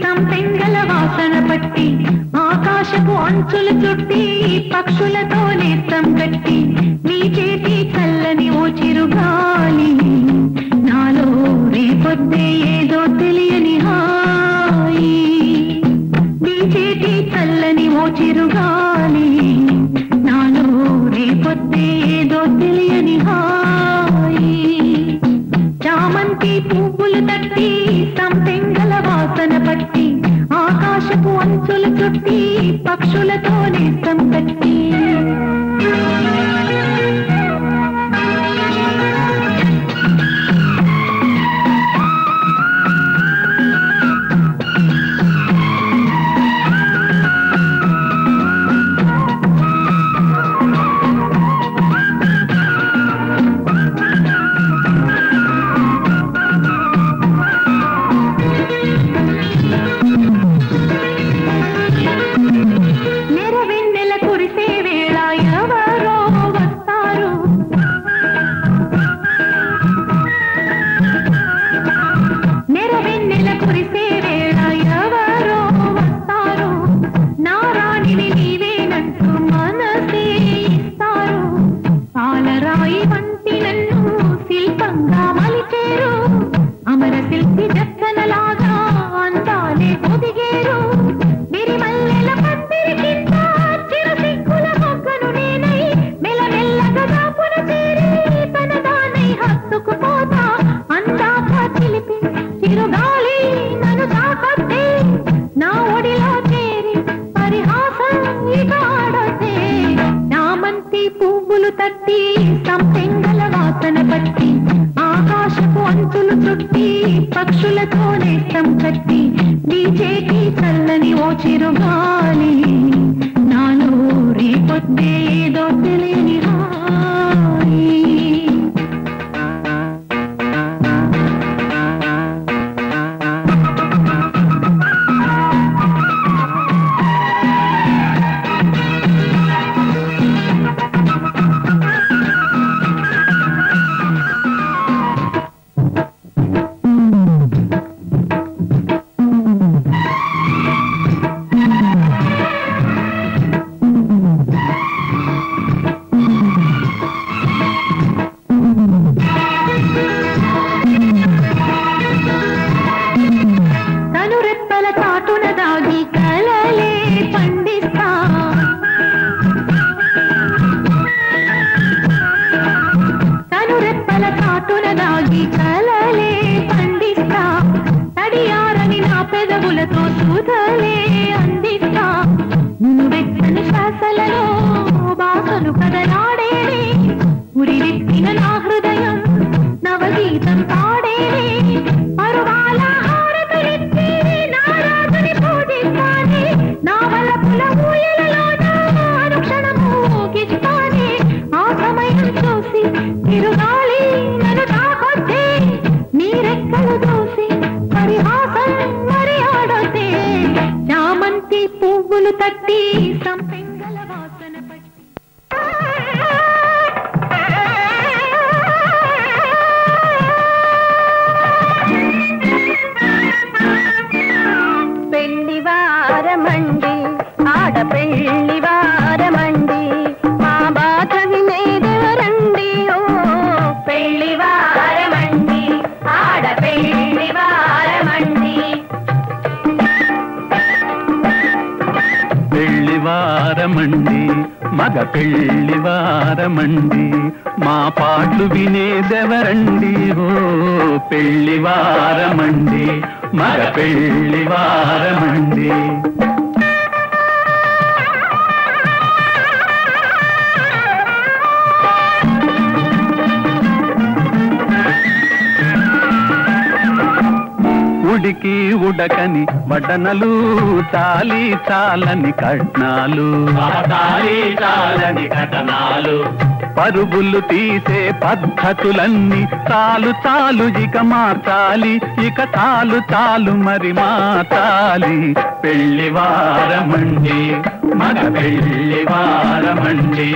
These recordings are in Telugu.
సంపెంగల వాసన పట్టి ఆకాశపు అంచులు చుట్టి పక్షులతో నేస్తం కట్టి నీ చేతి చల్లని ఓ చిరుగాలి నాలో రేపొద్దే ఏదో తెలియని హాయి నీ చేతి చల్లని ఓ చిరుగాలి నాలో రేపొద్దే ఏదో తెలియని హాయి చామంతి పువ్వులు తట్టి సంపెంగల వాసన పట్టి ఆకాశపు అంచులు చుట్టి పక్షులతో నేస్తం కట్టి పక్షులతో నేస్తం కట్టి నీ చేతి చల్లని ఓ చిరుగాలి నాలో రేపొద్దే ఏదో తెలియని హాయి మగ పెళ్లి వారమండి మా పాటలు వినేదెవరండి ఓ పెళ్లి వారమండి మగ పెళ్లి వారమండి ఉడికి ఉడకని వడనలు తాలి చాలని కట్నాలు తాలి చాలని కట్నాలు పరుగులు తీసే పద్ధతులన్నీ చాలు చాలు ఇక మార్చాలి ఇక చాలు చాలు మరి మార్చాలి పెళ్లి వారమండి మగ పెళ్లి వారమండి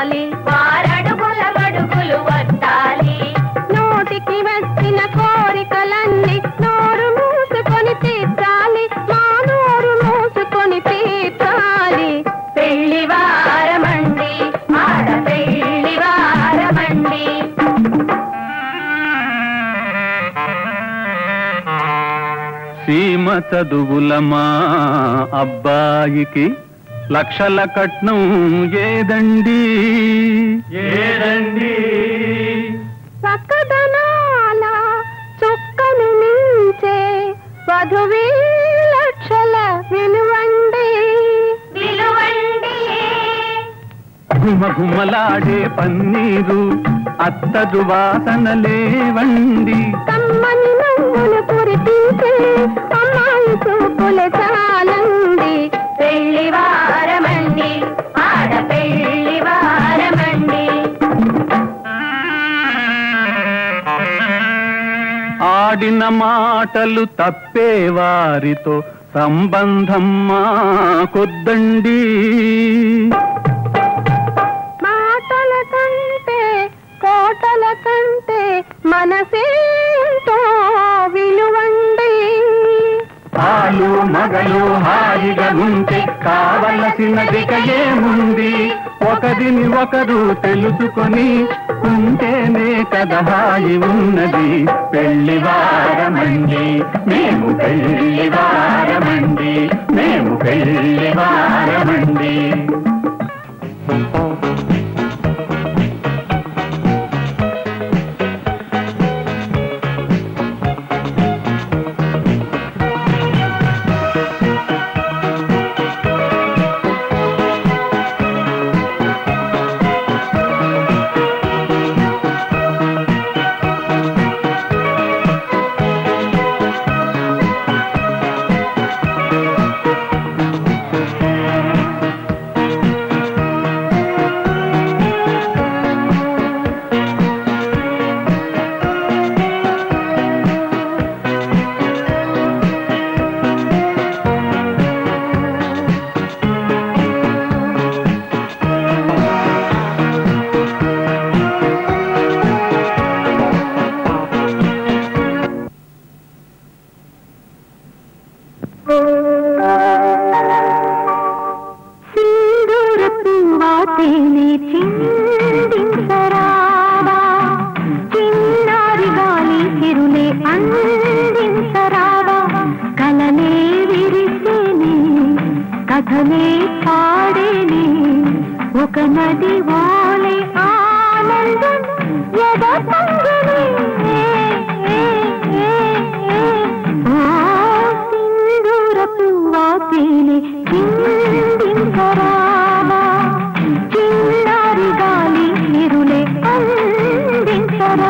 తీర్చాలి, వారడుగుల గడుగులు వట్టాలి. నోటికి వచ్చిన కోరికలన్నీ నోరు మూసుకొని తీర్చాలి, మా నోరు మూసుకొని తీర్చాలి. పెళ్లి వారమండి, ఆడ పెళ్లి వారమండి. సీమ చదువుల మా అబ్బాయికి లక్షల కట్నం ఏదండి ఏదండి చక్కదనాల చుక్కను మించే వధువీ లక్షల విలువండి విలువండి. ఘుమఘుమలాడే పన్నీరు అత్తరు వాసనలేవండి. కమ్మని నవ్వులు కురిపించే అమ్మాయి చూపుల చాలండి. పెళ్లి వారమండి, ఆడ పెళ్లి వారమండి. ఆడిన మాటలు తప్పే వారితో సంబంధం మాకొద్దండి. మాటల కంటే కోటల కంటే మనసేంతో విలువండి. ఆలు మగలు హాయిగా ఉంటే కావలసినదిక ఏముంది? ఒకరిని ఒకరు తెలుసుకొని ఉంటేనే కదా హాయి ఉన్నది. పెళ్లి వారమండి మేము, పెళ్లి వారమండి మేము, పెళ్లి వారమండి. కథలే పాడేనే ఒక నది ఓలే ఆనందం ఎదపంగనే. ఓ సింధూరపు వాకిలి చిందించరావా, చిన్నారి గాలి ఇరులే అందించరావా.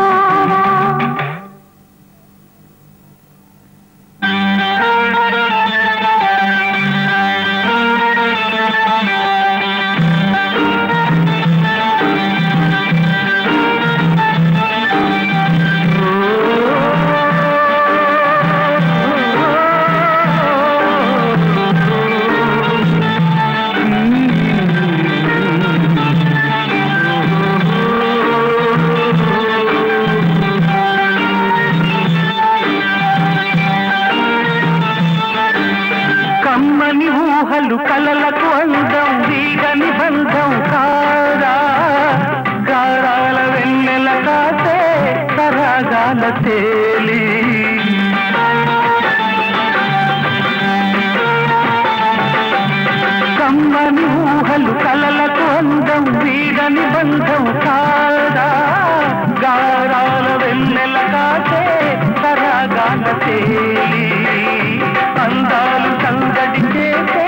కమ్మని ఊహలు కలలకు అందం, వీగని బంధం కాదా? గారాల వెన్నెల కాసే సరాగాల తేలి. కమ్మని ఊహలు కలలకు అందం, వీగని బంధం కాదా? గారాల వెన్నెల కాసే సరాగాల తేలి. అందాలు సందడి చేసే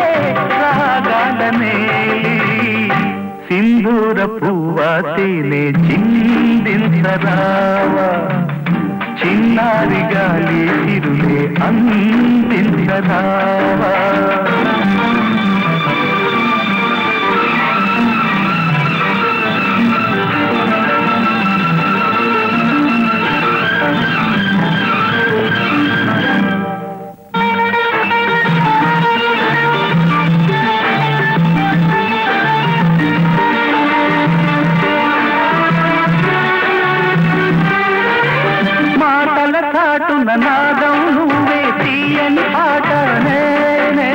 రాగాలనేలి. సింధూర పువ్వాతేనే చిందించరావా, చిన్నారి గాలి తిరులే అందించరావా. నాదం నువ్వే తీయని పాట నేనే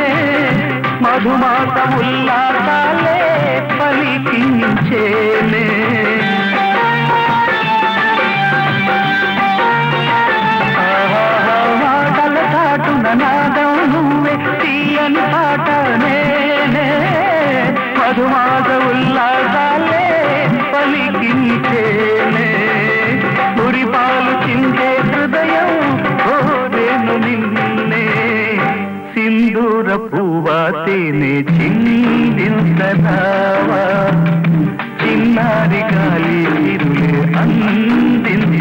మధుమాస ఉల్లాసాలే పలికించేనే మాటల చాటున నాదం నువ్వే తీయని పాట నేనే మధుమాస ఉల్లాసాలే పలికించేనే మురిపాలు చిందే హృదయం కోరేను నిన్నే సింధూర పువ్వా తేనె చిందించరావా చిన్నారి గాలి ఇరులే అందించరావా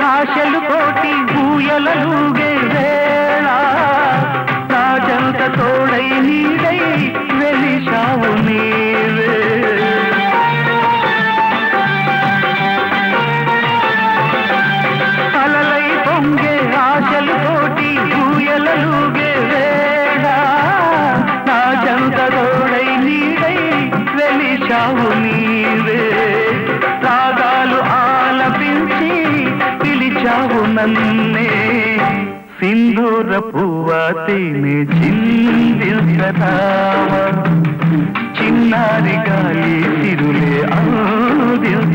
ఆశలు కోటి ఊయలలుగే వేళ రాజంత తోడై నీడై వెలిశావు నీవే అలలై పొంగే ఆశలు కోటి ఊయలలుగే వేళ రాజంత తోడై నీడై వెలిశావు నీవే రాగాలు ఆలపించి పిలిచావు నన్నే సింధూర పువ్వా తేనె చిందించరావా చిన్నారి గాలి సిరులే అందించరావా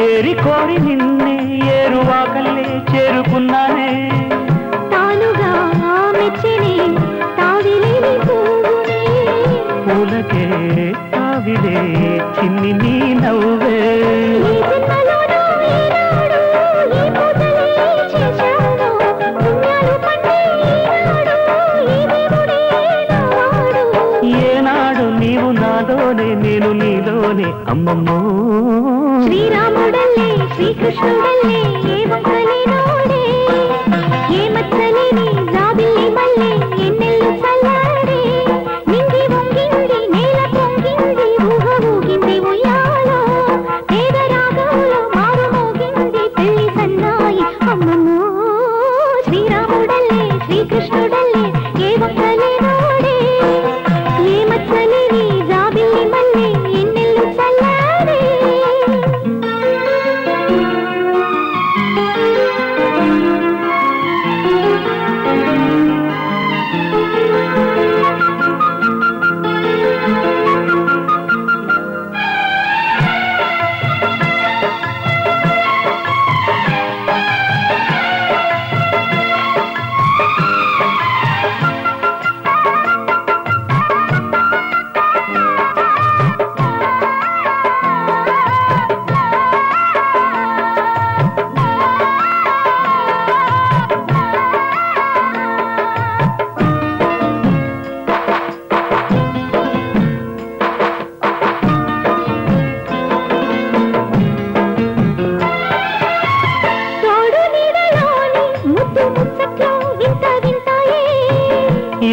ఏరి కోరి నిన్నే ఏరువాకల్లే చేరుకున్నానే తానుగా మెచ్చినే తావిలేని పువ్వునే పూలకే తావిలే చిన్ని నీ నవ్వే ఏనాడు నీవు నాలోనే నేను నీలోనే అమ్మమ్మో శ్రీరాముడల్లే శ్రీకృష్ణుడల్లే ఏ వంకలేనోడే ఏ మచ్చలేని జాబిల్లి మల్లె ఎన్నెల్లు చల్లాడే నింగి వంగింది నేల పొంగింది ఊహ ఊగింది ఉయ్యాలో పేద రాగంలో మారు మోగింది పెళ్లి సన్నాయి అమ్మమ్మో శ్రీరాముడల్లే శ్రీకృష్ణుడల్లే ఏ వంకలేనోడే ఏ మచ్చలేని జాబిల్లి మల్లె ఎన్నెల్లు చల్లాడే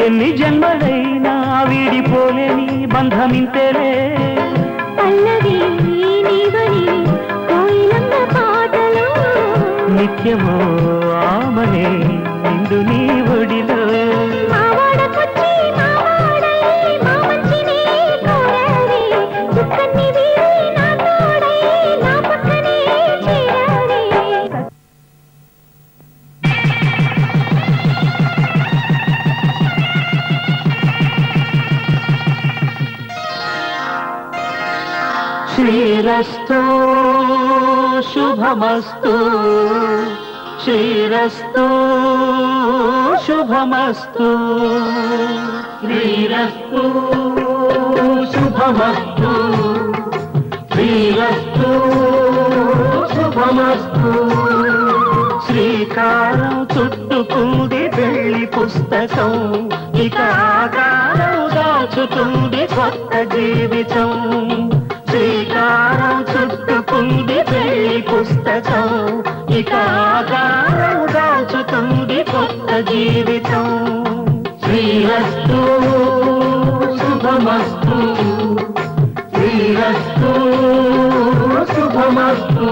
ఎన్ని జన్మలైనా వీడిపోలేని బంధమింతేలే పల్లవి నీవని కోయిలమ్మ పాటలో నిత్యమో ఆమనే నిండు నీ ఒడిలో మావాడకొచ్చి మావాడై మా మంచిని కోరావే దుఃఖాన్ని వీడి నా తోడై నా పక్కనే చేరావే శ్రీరస్తు శుభమస్తు శ్రీరస్తు శుభమస్తు శ్రీరస్తు శుభమస్తు శ్రీరస్తు శుభమస్తు శ్రీకారం చుట్టుకుంది పెళ్లి పుస్తకం ఇక ఆకారం దాచుతుంది కొత్త జీవితం శ్రీకారం చుట్టుకుంది పెళ్లి పుస్తకం ఇక ఆకారం దాచుతుంది కొత్త జీవితం శ్రీరస్తు శుభమస్తు శ్రీరస్తు శుభమస్తు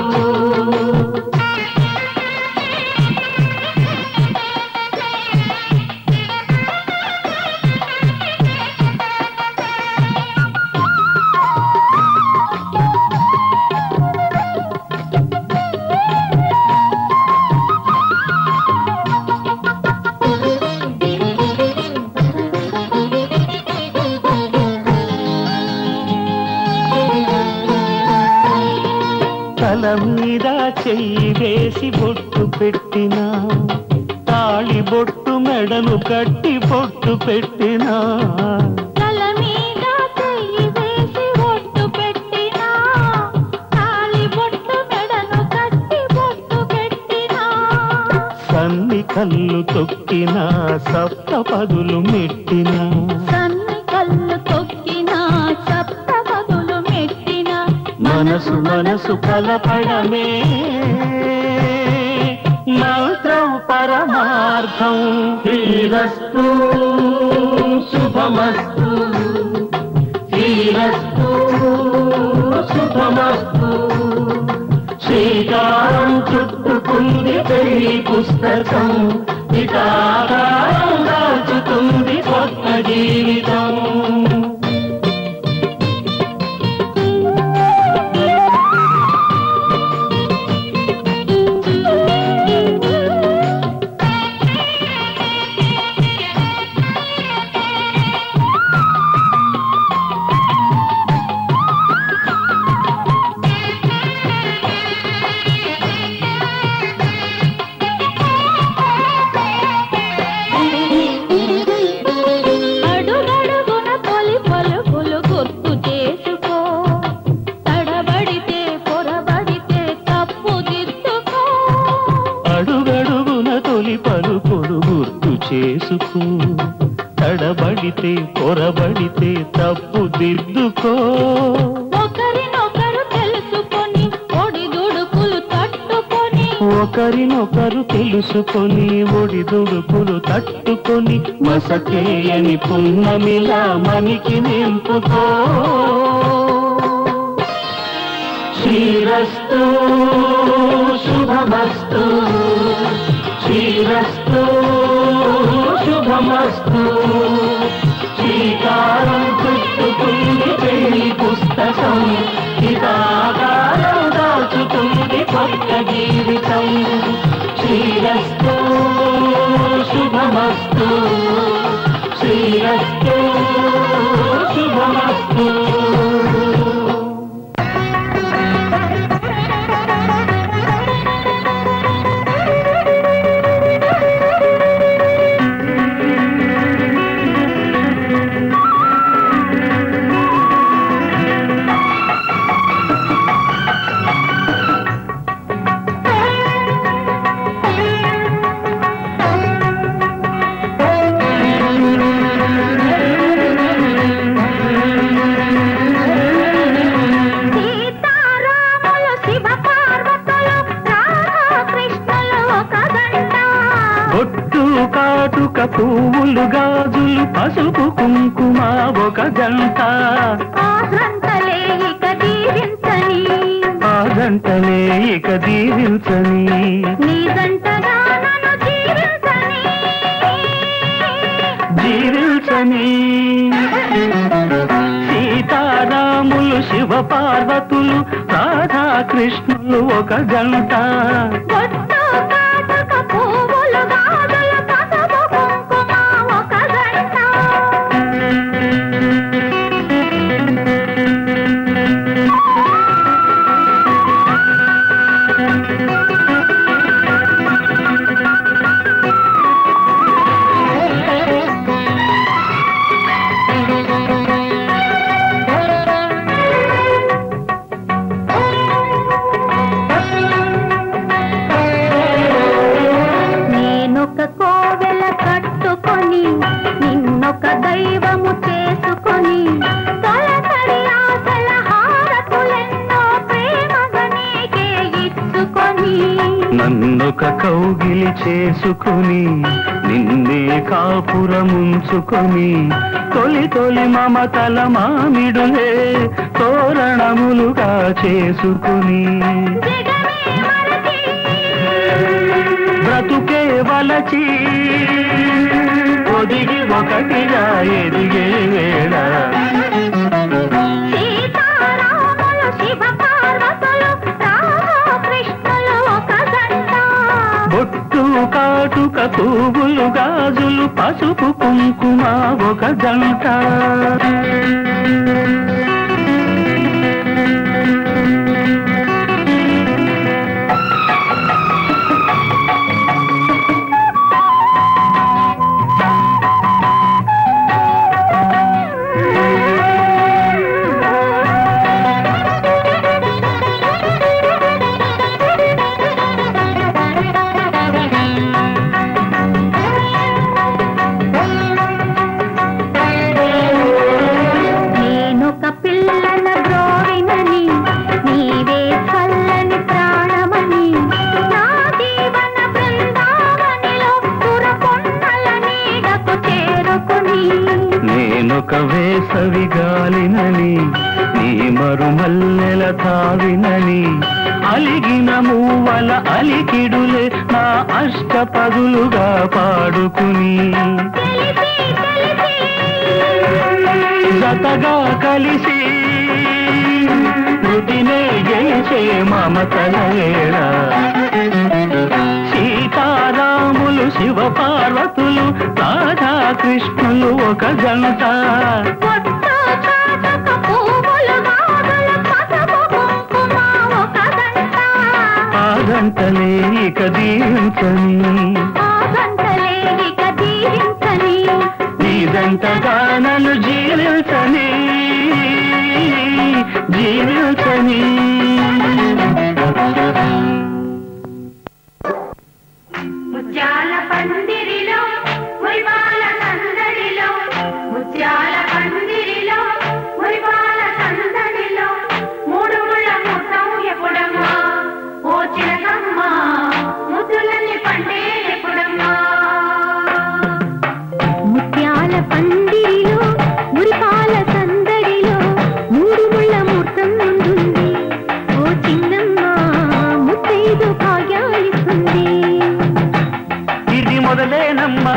తల మీద చెయ్యి వేసి బొట్టు పెట్టినా తాళి బొట్టు మెడలు కట్టి బొట్టు పెట్టినా తల మీద చెయ్యి వేసి బొట్టు పెట్టినా తాళి బొట్టు మెడను కట్టి బొట్టు పెట్టినా సన్ని కళ్ళు తొక్కినా సప్త పదులు మెట్టినా సన్ని కళ్ళు తొక్కినా సప్త పదులు మెట్టినా మనసు మనసు కలపడమే మంత్రం పరమార్థం శ్రీరస్తు శుభమస్తు శ్రీరస్తు శుభమస్తు శ్రీకారం చుట్టుకుంది పెళ్లి పుస్తకం ఇక ఆకారం దాచుతుంది కొత్త జీవితం అడుగడుగున తొలి పలుకులు గుర్తు చేసుకో తడబడితే పొరబడితే తప్పు దిద్దుకో అడుగడుగున తొలి పలుకులు గుర్తు చేసుకో తడబడితే పొరబడితే తప్పు దిద్దుకో ఒకరినొకరు తెలుసుకొని ఒడిదుడుకులు తట్టుకొని ఒకరినొకరు తెలుసుకొని ఒడిదుడుకులు తట్టుకొని మసకేయని పున్నమిలా మనికి నింపుకో శ్రీరస్తు శుభమస్తు శ్రీరస్తు శుభమస్తు శ్రీకారం చుట్టుకుంది పెళ్లి పుస్తకం ఇక ఆకారం దాచుతుంది కొత్త జీవితం శ్రీరస్తు శుభమస్తు శ్రీరస్తు శుభమస్తు పువ్వులు గాజులు పసుపు కుంకుమ ఒక జంట ఆ జంటలే ఇక దీవించని ఆ జంటలే ఇక దీవించని నీ జంటగా నన్ను జీవించని జీవించని సీతారాములు శివ పార్వతులు రాధాకృష్ణులు ఒక జంట బొట్టు కాటుక పువ్వులు గాజులు పసుపు కుంకుమ ఒక జంట నేనొక కోవెల కట్టుకొని నిన్నొక దైవము చేసుకొని తొలకరి ఆశల హారతులెన్నో ప్రేమగా నీకే ఇచ్చుకొని నన్నొక కౌగిలి చేసుకుని నిన్నే కాపురముంచుకొని తొలి తొలి మమతల మామిడులే తోరణములుగా చేసుకుని జగమే మరచి బ్రతుకే వలచి ఒదిగి ఒకటిగా ఎదిగే వేళ సీతారాములు శివ పార్వతులు రాధాకృష్ణులు ఒక జంట బొట్టు కాటుక పువ్వులు గాజులు పసుపు కుంకుమ ఒక జంట నేనొక పిల్లన బ్రోవినని నీవే చల్లని ప్రాణమని నా జీవన బృందావనిలో పురకొన్నల నీడకు చేరుకుని నేనొక వేసవి గాలినని నీ మరుమల్లెల తావినని అలిగిన మూవల అలికిడులే నా అష్టపదులుగా పాడుకుని తెలిసి జతగా కలిసి శృతినే గెలిచే మమతల వేళ సీతారాములు శివ పార్వతులు రాధాకృష్ణులు ఒక జంట బొట్టు కాటుక పువ్వులు గాజులు పసుపు కుంకుమ ఒక జంట ఆ జంటలే ఇక దీవించని ఆ జంటలే ఇక దీవించని నీ జంటగా నన్ను జీవించని జీవించని ముత్యాల పందిరిలో మురిపాల సందడిలో ముత్యాల పందిరిలో మురిపాల సందడిలో మూడు ముళ్ళ ముద్దం ఎప్పుడమ్మా ఓ చిలకమ్మ ముద్దులన్నీ పండే ఎప్పుడమ్మా ముత్యాల పందిరిలో మురిపాల సందడిలో మూడు ముళ్ళ ముద్దం ఉంటుంది ఓ చిన్నమ్మ ముత్తైదు భాగ్యాలిస్తుంది ఇది మొదలేనమ్మా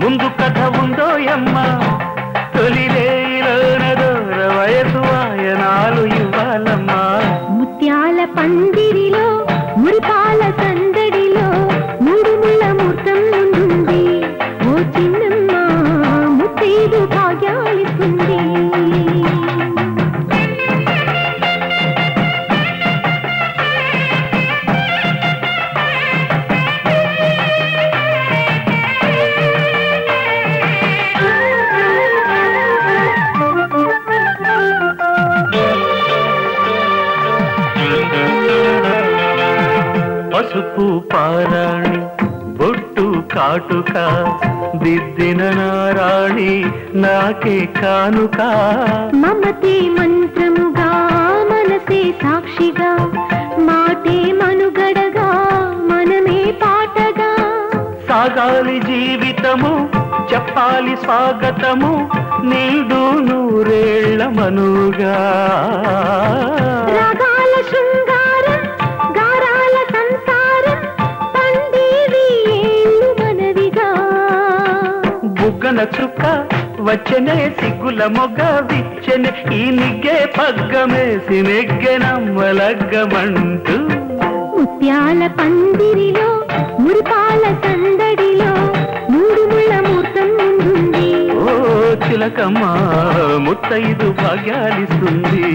ముందు కథ ఉందోయమ్మా తొలిలేలోన దూర వయసు వాయనాలు ఇవ్వాలమ్మా ముత్యాల పందిరిలో మురిపాల సందడిలో మూడు ముళ్ళ ముద్దం ఉంటుంది ఓ చిన్నమ్మ ముత్తైదు భాగ్యాలిస్తుంది పసుపు పారాణి బొట్టు కాటుక దిద్దిన నారాణి నాకే కానుక మమతే మంత్రముగా మనసే సాక్షిగా మాటే మనుగడగా మనమే పాటగా సాగాలి జీవితము చెప్పాలి స్వాగతము నీడు నూరేళ్ల మనుగా రాగాల శృంగారం గారాల సంసారం పండేవి ఏళ్ళు మనవిగా బుగ్గన చుక్క వచ్చనే సిగ్గుల మొగ్గ విచ్చనే ఈ నిగ్గే పగ్గమేసి నెగ్గె నమ్మలగ్గమంటూ ముత్యాల పందిరిలో మురిపాల సందడిలో మూడు ముళ్ళ మూర్తం ముందుంది ఓ చిలకమ్మ ముత్తైదు భాగ్యాలిస్తుంది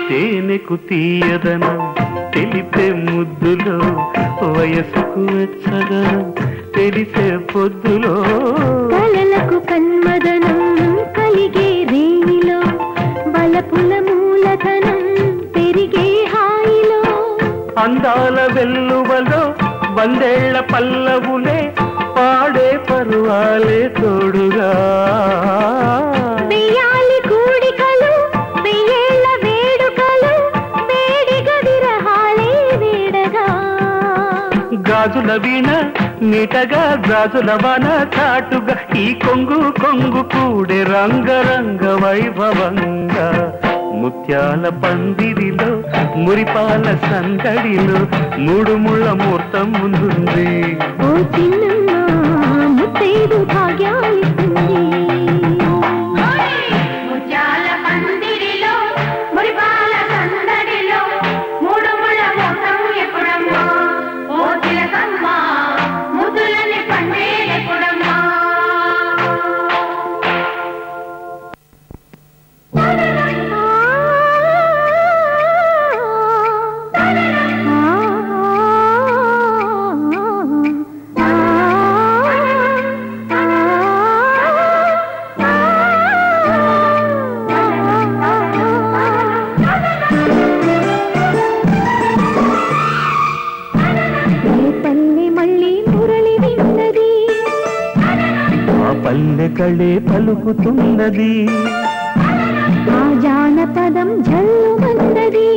తేనెకు తీయదనం తెలిపే ముద్దులో వయసుకు వెచ్చదనం తెలిసే పొద్దులో కలలకు కన్మదనం కలిగే రేణిలో బలపుల మూలధనం పెరిగే హాయిలో అందాల వెల్లువలో వందేళ్ల పల్లవులే పాడే పరువాలే తోడుగా వెయ్యాలి కూడికలు వెయ్యేళ్ల వేడుకలు వేడిగ విరహాలే వేడగా గాజుల వీణ నీటగా గాజుల వన చాటుగా ఈ కొంగు కొంగు కూడే రంగరంగ వైభవంగా ముత్యాల పందిరిలో మురిపాల సందడిలో మూడు ముళ్ళ మూర్తం ముందుంది ఓ చిన్నమ్మ ముత్తైదు భాగ్యాలిస్తుంది ముత్యాల పందిరిలో మురిపాల సందడిలో మూడు ముళ్ళ మూర్తం ఎప్పుడమ్మా ఓ చిలకమ్మ ముద్దులని పండేలెప్పుడమ్మా పల్లెకళే పలుకుతున్నది ఆ జానపదం జల్లుమన్నది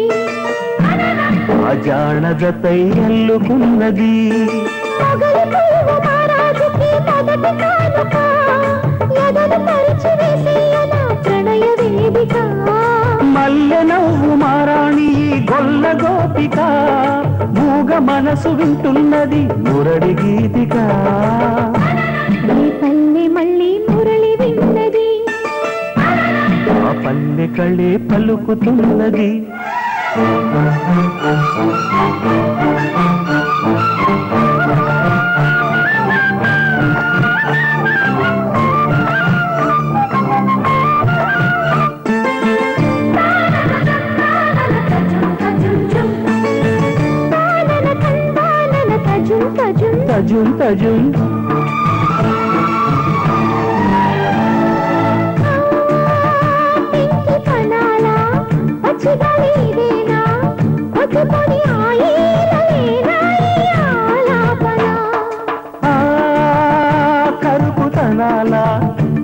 ఆ జానదతై అల్లుకున్నది పగలు పువ్వు మహారాజుకి మొదటి కానుక ఎదలు పరిచి వేసేయన ప్రణయ వేదిక మల్లె నవ్వు మారాణి గొల్ల గోపిక మూగ మనసు వింటున్నది మురడి గీతిక ఈ పల్లె మళ్ళీ మురళి విన్నది ఆ పల్లెకళే పలుకుతున్నది తజుం తజుం పింకి కనాలా పచ్చిగలీదేనా ఒట్టుకొని ఆయేలేనా ఆలాపన కరుకుతనాల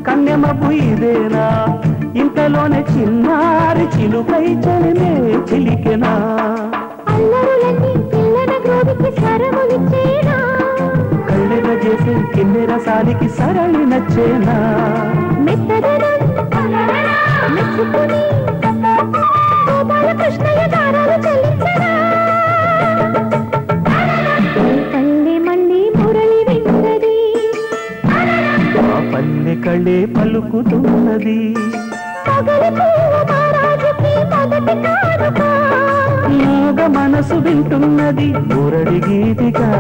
కన్నెమపు ఇదేనా ఇంతలోనే చిన్నారి చిలుకై చలిమే చిలికెనా అల్లరులన్నీ పిల్లన గ్రోవికి స్వరములిచ్చేనా కళ్ళెగ చేసే కిన్నెర సాలికి సరళి నచ్చేనా మెత్తదనం మెచ్చుకుని గోపాల కృష్ణయ్య దారాలు చెల్లించరా తల్లి మళ్ళీ మురళి విన్నది ఆ పల్లెకళే పలుకుతున్నది పగలు పువ్వు మహారాజుకి మొదటి కానుక మూగ మనసు వింటున్నది మురడి గీతిగా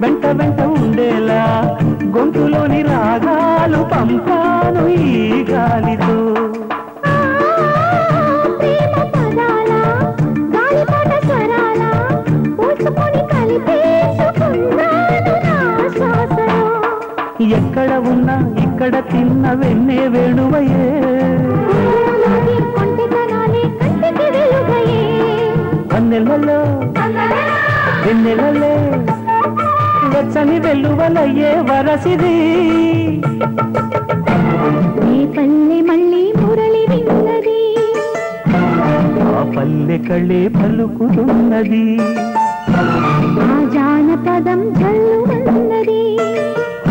వెంట వెంట ఉండేలా గొంతులోని రాగాలు పంపాను ఈ గాలితో. ప్రేమ పదాల గాలిపాట స్వరాల పూసుకొని కలిపేసుకున్నాను నా శ్వాసలో. ఎక్కడ ఉన్నా ఇక్కడ తిన్న వెన్నే వేణువయే, కొంటెతనాలే కంటికి వెలుగయే. కన్నెలలో వెన్నెలలే వెచ్చని వెల్లువలయ్యే వరసిది. ఏ పల్లె మళ్ళీ మురళి విన్నది, ఆ పల్లె కళ్ళే పలుకుతున్నది, ఆ జానపదం జల్లుమన్నది,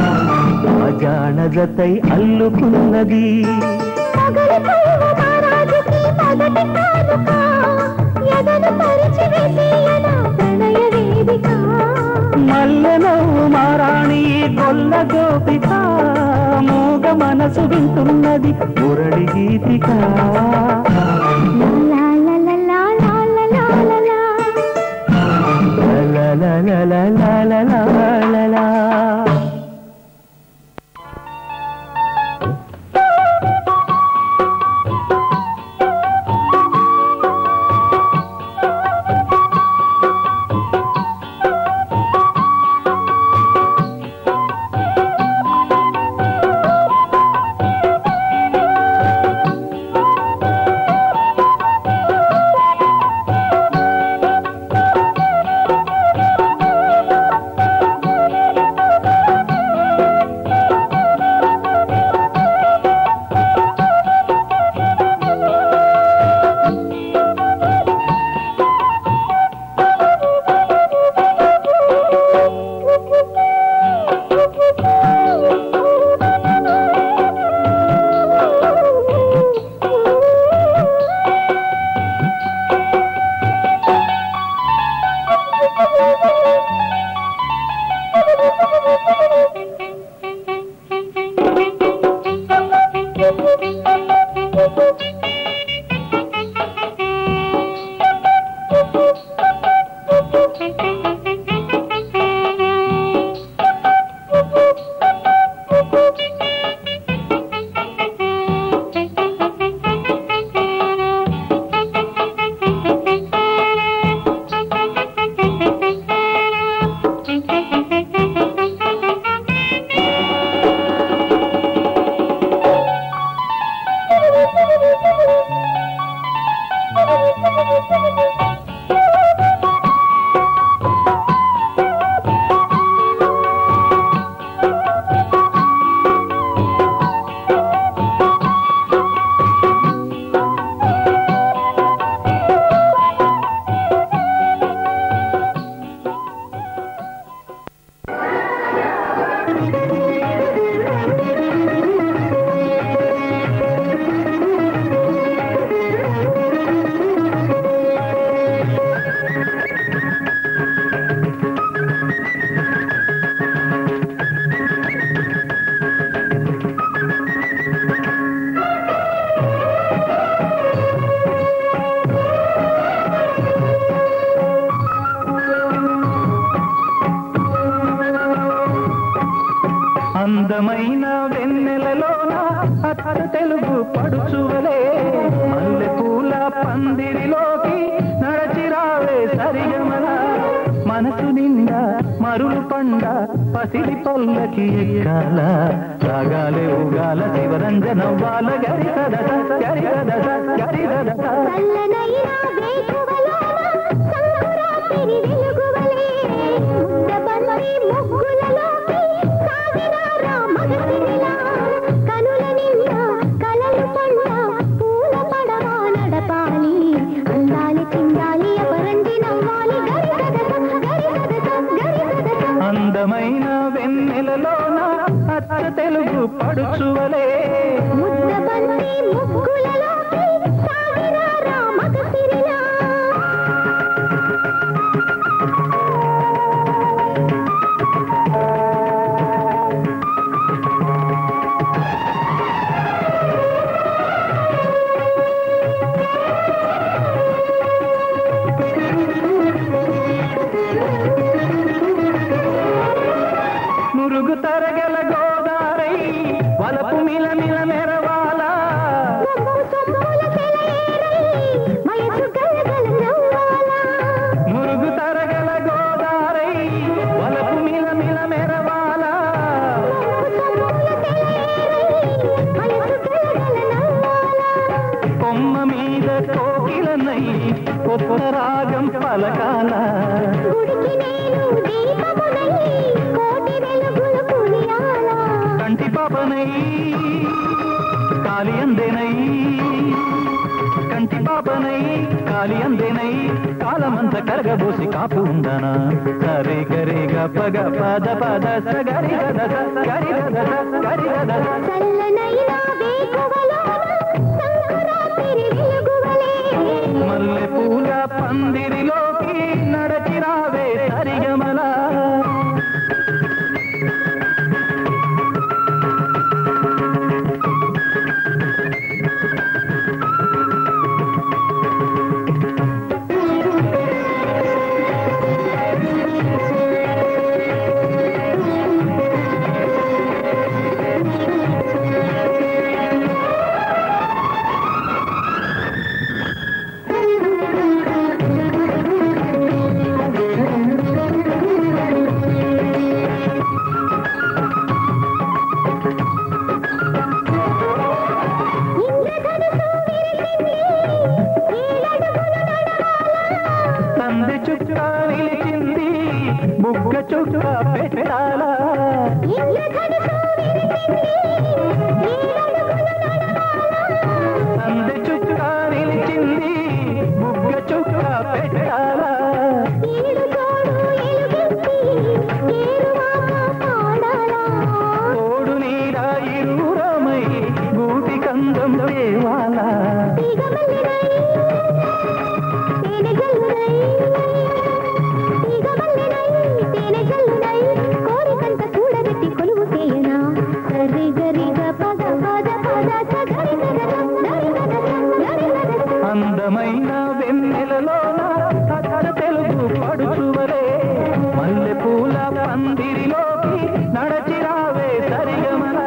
ఆ జానజతై అల్లుకున్నది. పగలు పువ్వు మహారాజుకి మొదటి కానుక, ఎదను పరిచి వేసేయన ప్రణయ వేదిక. మల్లె నవ్వు మారాణి గొల్ల గోపిక, మూగ మనసు వింటున్నది మురళి గీతిక. లా లా లా లా లా లా లా లా. లా లా లా లా లా లా లా లా. అందమైన వెన్నెలలోన అచ్చ తెలుగు పడుచువలే, మల్లె పూల పందిరిలోకి నడచిరావే సరిగమల. మనసు నిండా మరులు పండ పసిడి పల్లకి ఎక్కాల, రాగాలే ఊగాల శివరంజనవ్వాల. గరిదద గరిదద గరిదద. చల్లనైన వేకువలోన సంకురాత్రి వెలుగువలే, ముద్దబంతి ముగ్గులలోకి సాగిన రామగతిలా. కనుల నిండా కలలు పండ పూల పడవ నడపాలి, అందాలి చిందాలి అపరంజి నవ్వాలి. గరిదద గరిదద గరిదద. అందమైన వెన్నెలలోన అచ్చ తెలుగు పడుచువలే, ముద్దబంతి ముగ్గులలోకి సాగిన రామగతిలా. కొత్త రాగం పలకాల గుడికి నేను దీపమునై కోటి వెలుగులు కురియాలా కంటి పాపనై కాలి అందేనై కంటి పాపనై కాలి అందేనై కాలమంత కరగబోసి కాపు ఉందనా సరే గరి గపగ పద పద సగరి గద గరి గద గరి గద చల్లనైనా వేకువలోన సంకురాత్రి వెలుగువలే మల్లె పూల పందిరిలోకి నడచి రావే సరిగమల సంధి చుక్క నిలిచింది బుగ్గ చుక్క పెట్టాలా సంధి చుక్క నిలిచింది బుగ్గ చుక్క పెట్టాలా తోడు నీడ ఇరువురమై గూటి కందం దేవాలా అందమైన వెన్నెలలోన అతర తెలుగు పడుచువరే మల్లె పూల పందిరిలోకి నడచి రావే సరిగమల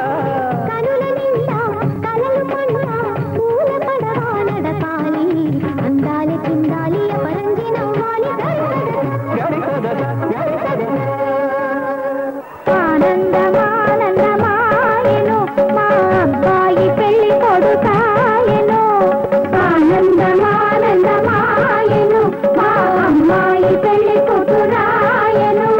అందాలి చిందాలి పరంజి నవ్వాలి ఆనందమానందమాయను మా అబ్బాయి పెళ్లి కొడుకాయను ఆనందమానందమాయను మా అమ్మాయి పెళ్లి కూతురాయను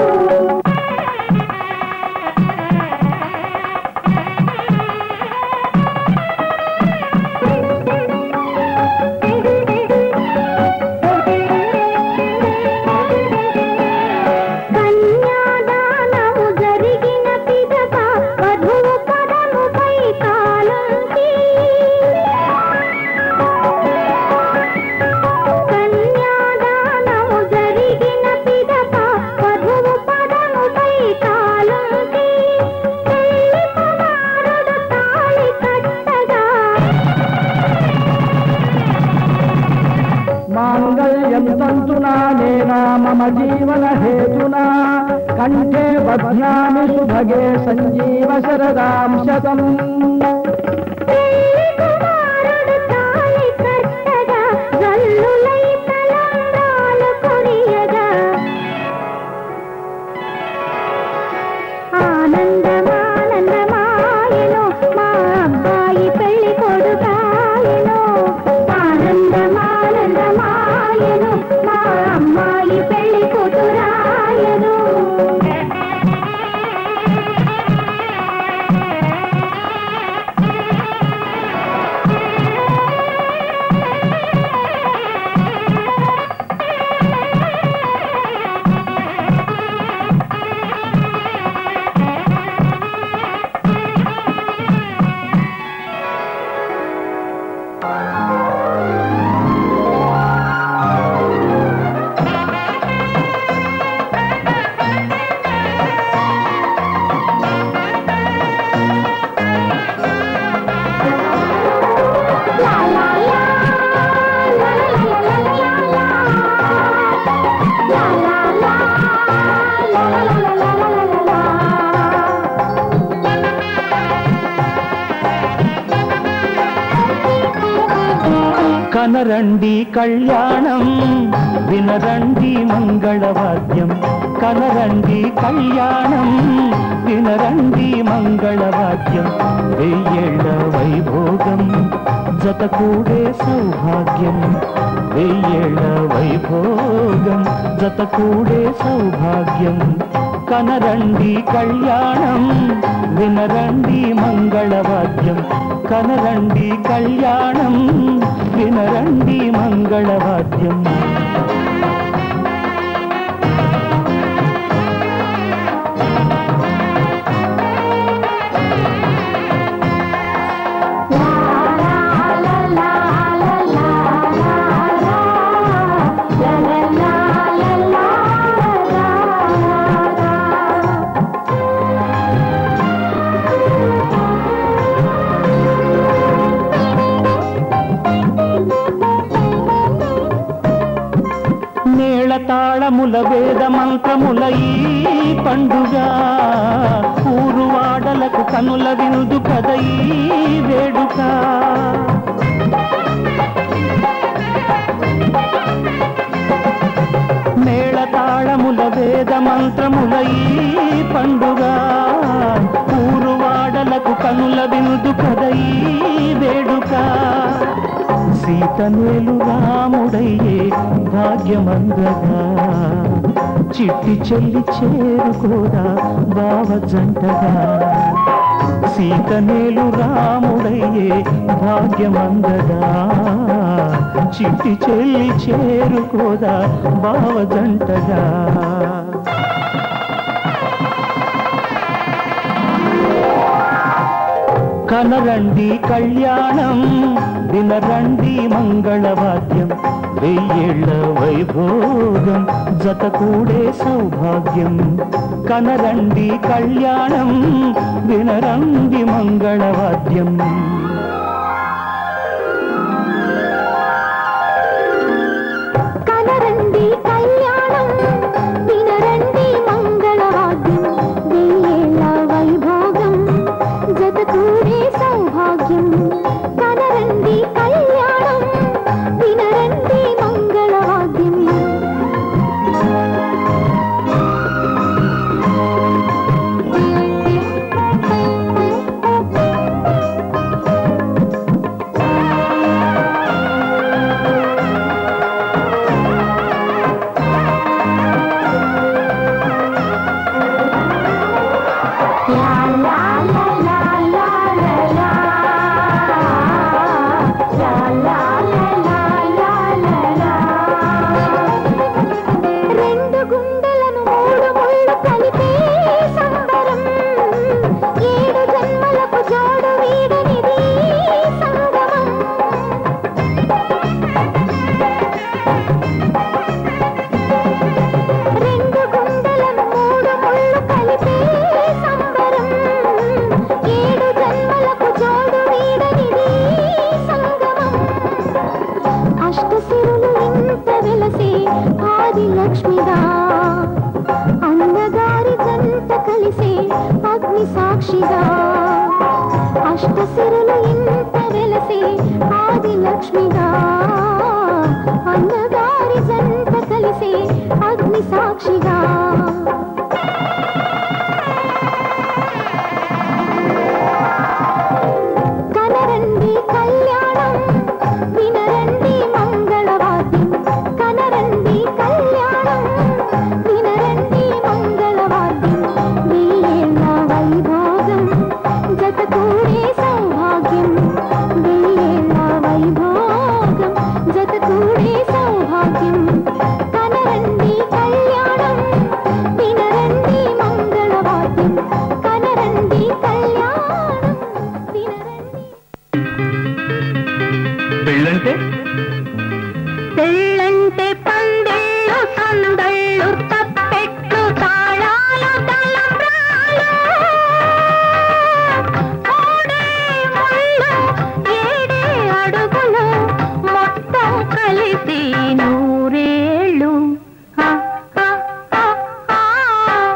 కన్యాదానము జరిగిన పిదప వధువు పదముపై కాలుంచి కన్యాదానము జరిగిన పిదప వధువు పదముపై కాలుంచి పెళ్లి కుమారుడు తాళి కట్టగా మాంగళ్యం తంతునా నేనా మమ జీవన హేతునా కంఠే బధ్నామి సుభగే సంజీవ శరదాం శతం పెళ్లి కుమారుడు తాళి కట్టగా జల్లులై తలంబ్రాలు కొరియగా ఆనందమానందమాయను మా అబ్బాయి పెళ్లి కొడుకాయను ఆనందమానందమాయను మా అమ్మాయి పెళ్లి కూతురాయను కనరండి కళ్యాణం వినరండి మంగళవాద్యం కనరండి కళ్యాణం వినరండి మంగళవాద్యం వెయ్యేళ్ల వైభోగం జతకూడే సౌభాగ్యం వెయ్యేళ్ల వైభోగం జతకూడే సౌభాగ్యం కనరండి కళ్యాణం వినరండి మంగళవాద్యం కనరండి కళ్యాణం వినరండి మంగళవాద్యం తాళముల వేద మంత్రముల ఈ పండుగ ఊరువాడలకు కనుల విందు కద ఈ వేడుక మేళ తాళముల వేద మంత్రముల ఈ పండుగ ఊరువాడలకు కనుల విందు కద ఈ వేడుక సీతనేలు రాముడయ్యే భాగ్యమందగా చిట్టి చెల్లి చేరుకోదా బావ జంటగా సీతనేలు రాముడయ్యే భాగ్యమందగా చిట్టి చెల్లి చేరుకోదా బావ జంటగా కనరండి కళ్యాణం వినరండి మంగళవాద్యం వెయ్యేళ్ల వైభోగం జతకూడే సౌభాగ్యం కనరండి కళ్యాణం వినరండి మంగళవాద్యం కనరండి కళ్యాణం వినరండి మంగళవాద్యం వెయ్యేళ్ల వైభోగం జతకూడే సౌభాగ్యం కనరండి కళ్యాణం వినరండి మంగళవాద్యం లక్ష్మిగా అన్నగారి జంట కలిసే అగ్ని సాక్షిగా అష్టసిరులు ఇంత వెలసే ఆది లక్ష్మిగా అన్నగారి జంట కలిసే అగ్ని సాక్షిగా కనరండి కళ్యాణం వినరండి మంగళవాద్యం కనరండి కళ్యాణం వినరండి మంగళవాద్యం వెయ్యేళ్ల వైభోగం జతకూడే సౌభాగ్యం వెయ్యేళ్ల వైభోగం జతకూడే సౌభాగ్యం కనరండి కళ్యాణం వినరండి మంగళవాద్యం కనరండి కళ్యాణం వినరండి పెళ్ళంటే పెళ్ళంటే పందిళ్ళు సందళ్ళు తప్పెట్లు తాళాలు తలంబ్రాలు మూడే ముళ్ళు ఏడే అడుగులు మొత్తం కలిసి నూరేళ్ళు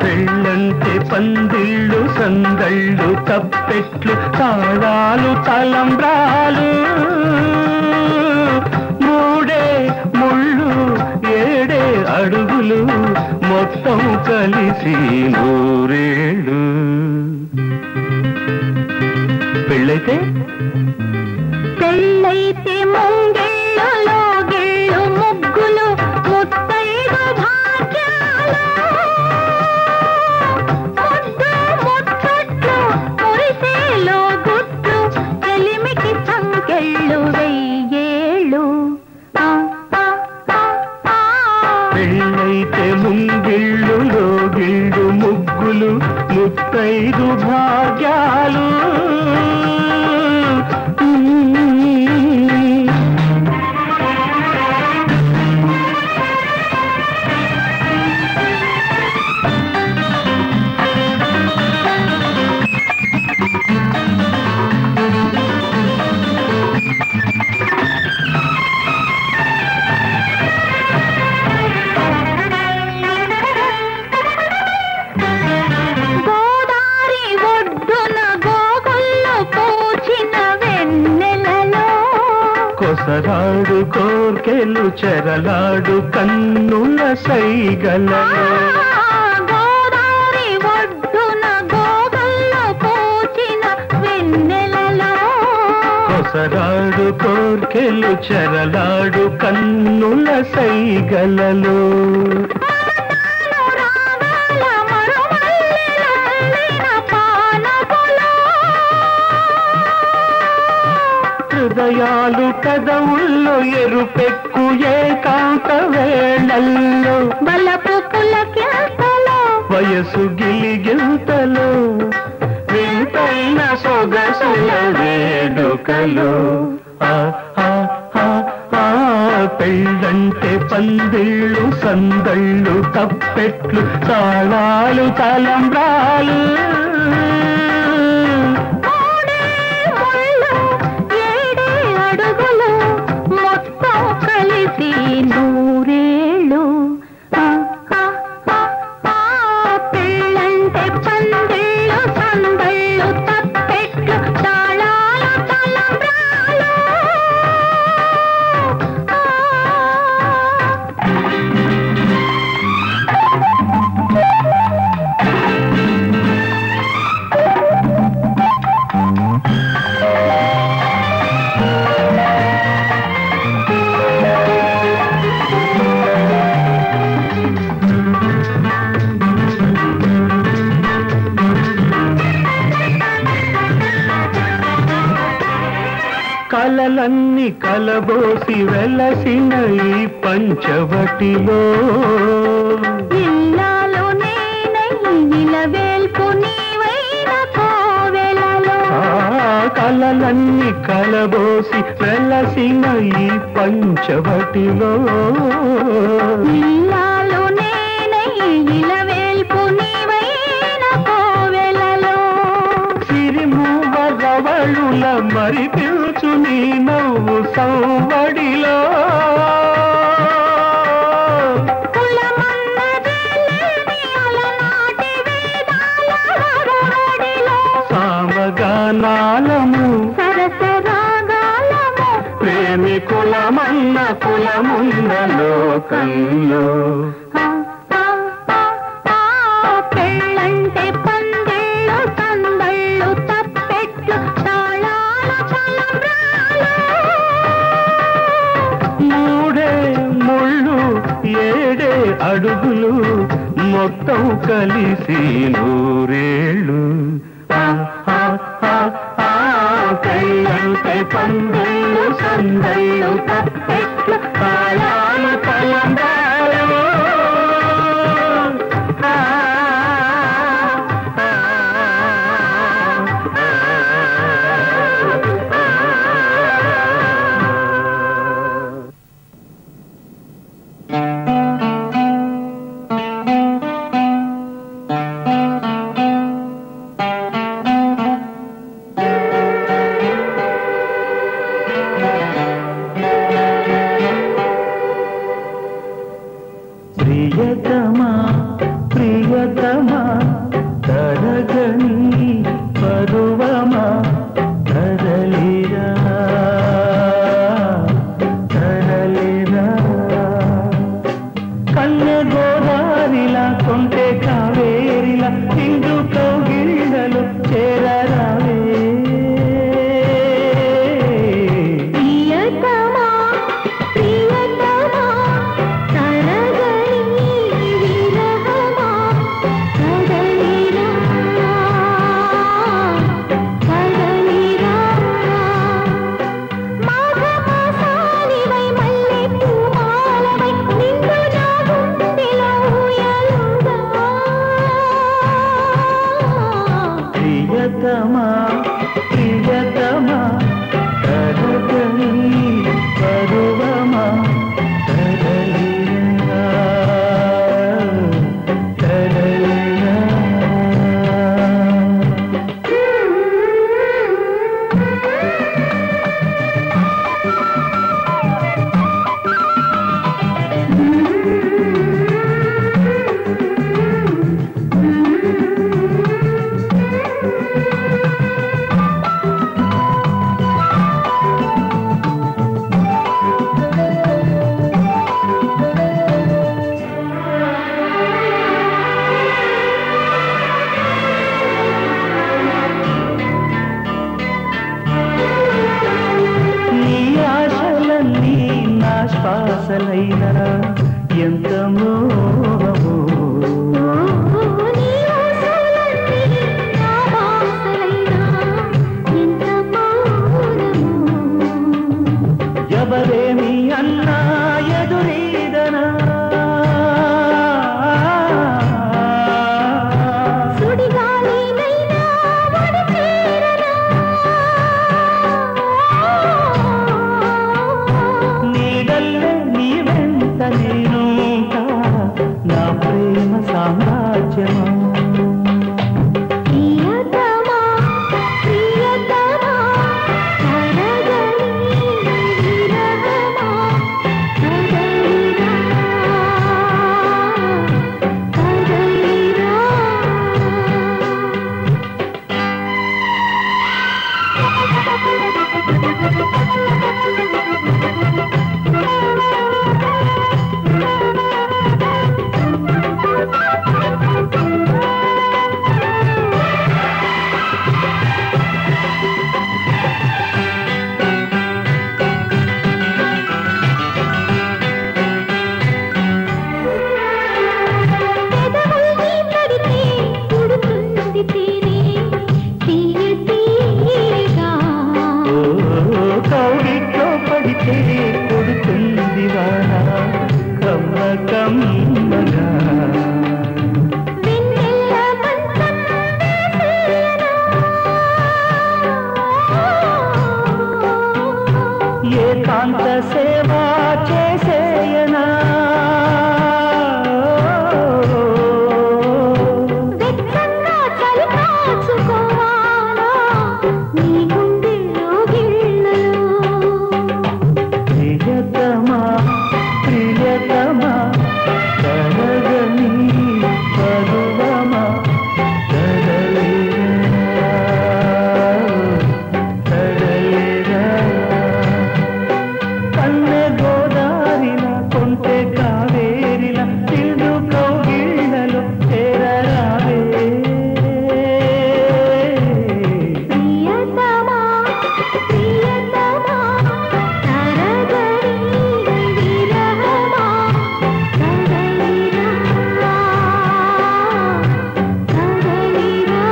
పెళ్ళంటే పందిళ్ళు సందళ్ళు తప్పెట్లు తాళాలు తలంబ్రాలు అడుగులు మొత్తం కలిసి నూరేళ్ళు. పెళ్ళైతే పెళ్ళైతే ముంగిళ్ళలో గిళ్ళు ముగ్గులు ముత్తైదు భాగ్యాలు ముద్దు ముచ్చట్లు మురిసేలో గుట్టు చెలిమికి సంకెళ్ళు వెయ్యేళ్ళు. పెళ్ళైతే ముంగిళ్ళులో గిళ్ళు ముగ్గులు ముత్తైదు భాగ్యాలు. కొసరాడు కోర్కెలు చెరలాడు కన్నుల సైగలలో గోదావరి ఒడ్డున గోగల్లో పూచిన వెన్నెలలో కొసరాడు కోర్కెలు చెరలాడు కన్నుల సైగలలో హృదయాలు కదవుల్లో ఎరుపెక్కు ఏకాంత వేళల్లో బలపు పులకింతలో వయసు గిలిగింతలో వింతైన సొగసుల వేడుకలో. పెళ్ళంటే పందిళ్ళు సందళ్ళు తప్పెట్లు తాళాలు తలంబ్రాలు మొత్తం కలిసి నూరేళ్ళు. పెళ్ళంటే పందిళ్ళు సందళ్ళు తప్పెట్లు తాళాలు తలంబ్రాలు. కలలన్నీ కలబోసి వెలసిన ఈ పంచవటిలో ఇల్లాలు నేనై నిలవేల్పు నీవైన కోవెలలో కలలన్నీ కలబోసి వెలసిన ఈ పంచవటిలో ఇల్లాలు నేనై నిలవేల్పు నీవైన కోవెలలో సిరిమూవరవళుల మరి పిలుచు నీ నవ్వు సౌవడిలో సామగానాలము సరసరాగాలము ప్రేమికులమన్న కులమున్న లోకంలో పెళ్ళంటే పందిళ్ళు సందళ్ళు తప్పెట్లు తాళాల తలంబ్రాలు. మూడే ముళ్ళు ఏడే అడుగులు మొత్తం కలిసి నూరేళ్ళు. కళ్ళంటే పందిళ్ళు సందళ్ళు తప్పెట్లు తాళాలు తలంబ్రాలు. ప్రియతమా ప్రియతమా తరగని పరువమా కదలిరా కదలిరా కన్య సాధ్యమా ఏకాంత సేవా చేసేయనా ప్రియతమా ప్రియతమా కరగని పరువమా కన్నె గోదారిల కొంటె కావేరిల తిడు కౌగిళ్ళలు చేరరావే ప్రియతమా ప్రియతమా తరగని విరహమా కదలిరా కదలిరా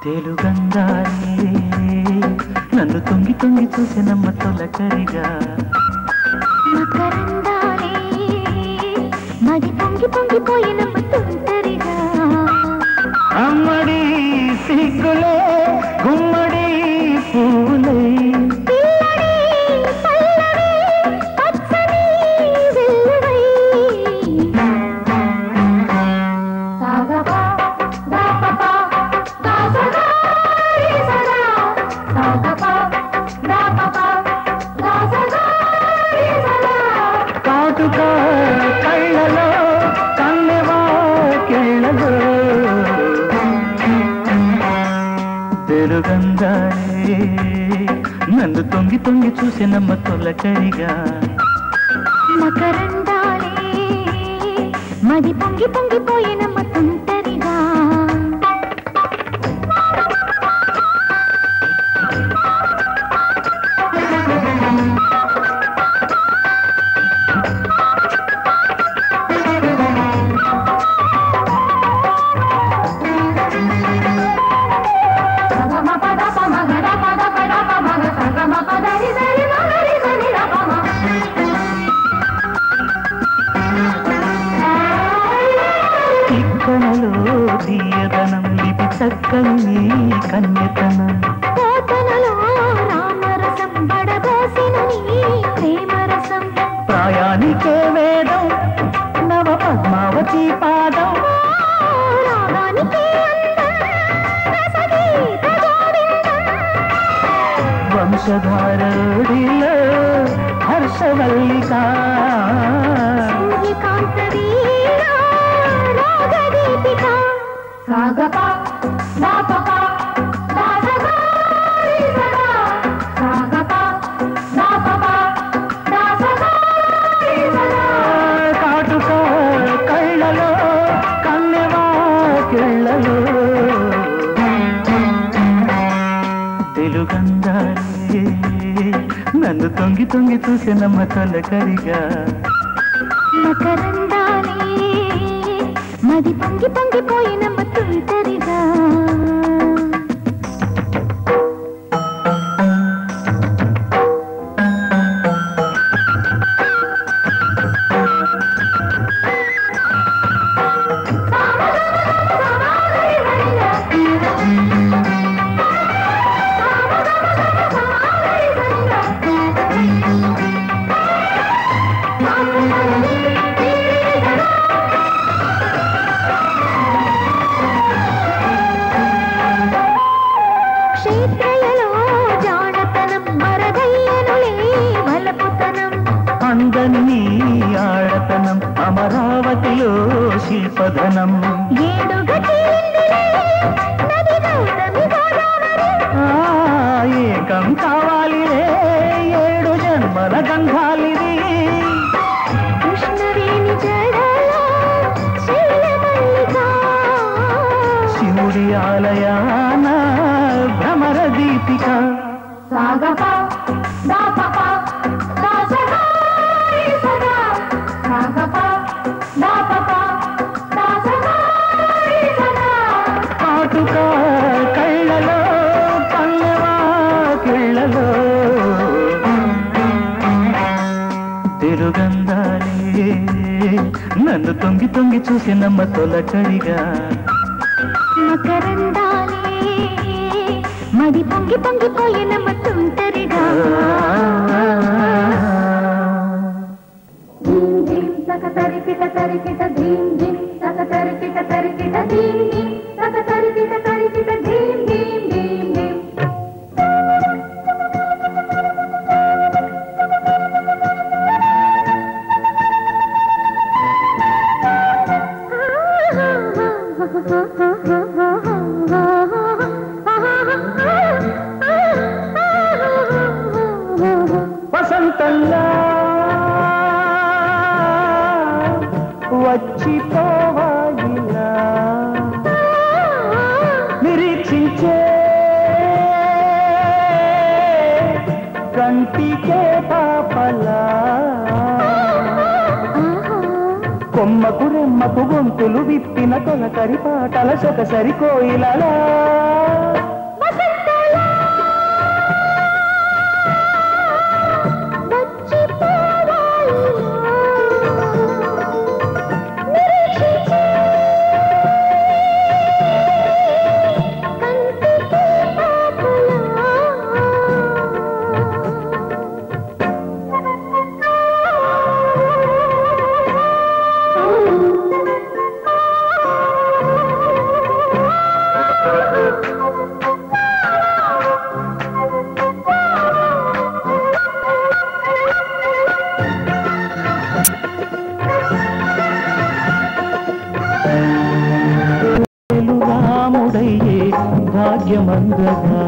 తెలుగంగానే నన్ను తొంగి తొంగి చూసినమ్మ తొలకరిగా మకరందాలే మది పొంగి పొంగిపోయినమ్మ తుంటరిగా అమ్మడి సిగ్గులే గుమ్మడి పూలే పిల్లడి పల్లవి పచ్చని వెల్లువై సాగపా దాపపా దాసగా రీసగా సాగపా దాపపా దాసగా రీసగా కాటుక కళ్ళలో కన్నెవా కెళ్ళలో తెలుగంగానే నన్ను తొంగి తొంగి చూసినమ్మ తొలకరిగా మకరందాలే మది పొంగి పొంగిపోయినమ్మ తుంటరిగా చిక్కనలో తీయదనం ఇది చక్కని కన్యతనం పోతనలో రామరసం బడబోసిన నీ ప్రేమరసం ప్రాయానికే వేదం నవ పద్మావతి పాదం రాగానికే అందం రసగీత గోవిందం వంశధారుడిలో హర్షవల్లిక సూర్యకాంత వీణా రాగదీపిక సాగపా దాపపా దాసగా రీసగా సాగపా దాపపా దాసగా రీసగా కాటుక కళ్ళలో కన్నెవా కెళ్ళలో తెలుగు నన్ను తొంగి తొంగి చూసినమ్మ తొలకరిగా మకరందాలే మది పొంగి పొంగిపోయినమ్మ తుంటరిగా అందని ఆడతనం అమరావతిలో శిల్పధనం ఏకం కావాలి ఏడు జన్మల గంధాలిది శివుడి ఆలయాన భ్రమర దీపిక కాటుక కళ్ళలో పల్లెవా కిళ్ళలో తిరుగంధాలే నన్ను తొంగి తొంగి చూసినమ్మ తొలకడిగా మకరందాలే మది పొంగి పొంగిపోయినమ్మ తుంటరిగా తరికిట తరికిట ధీం ధీం తక తరికిట తరికిట ధీం ధీం తక తరికిట తరికిట ధీం ధీం ధీం ధీం వసంతంలా వచ్చిపోవాయిలా నిరీక్షించే కంటికే పాపలా కొమ్మకు రెమ్మకు గొంతులు విప్పిన తొలకరి పాటల సొకసరి కోయిలలా రాముడయ్యే భాగ్యమందగా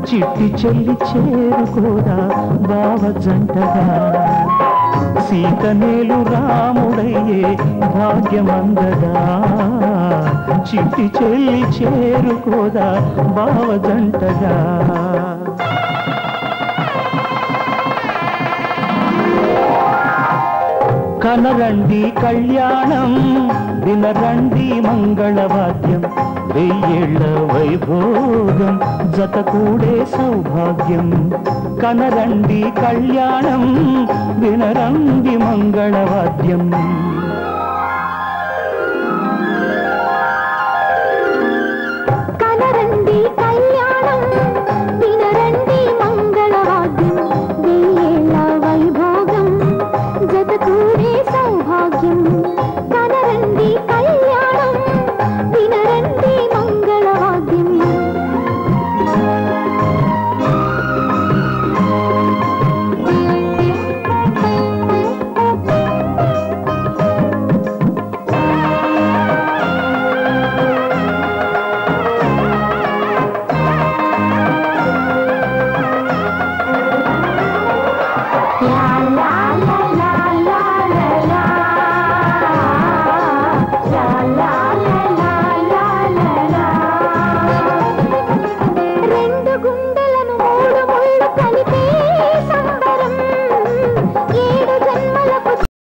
చిట్టి చెల్లి చేరుకోదా బావ జంటగా సీతనేలు రాముడయ్యే భాగ్యమందగా చిట్టి చెల్లి చేరుకోదా బావ జంటగా కనరండి కళ్యాణం వినరండి మంగళవాద్యం వెయ్యేళ్ల వైభోగం జతకూడే సౌభాగ్యం కనరండి కళ్యాణం వినరండి మంగళవాద్యం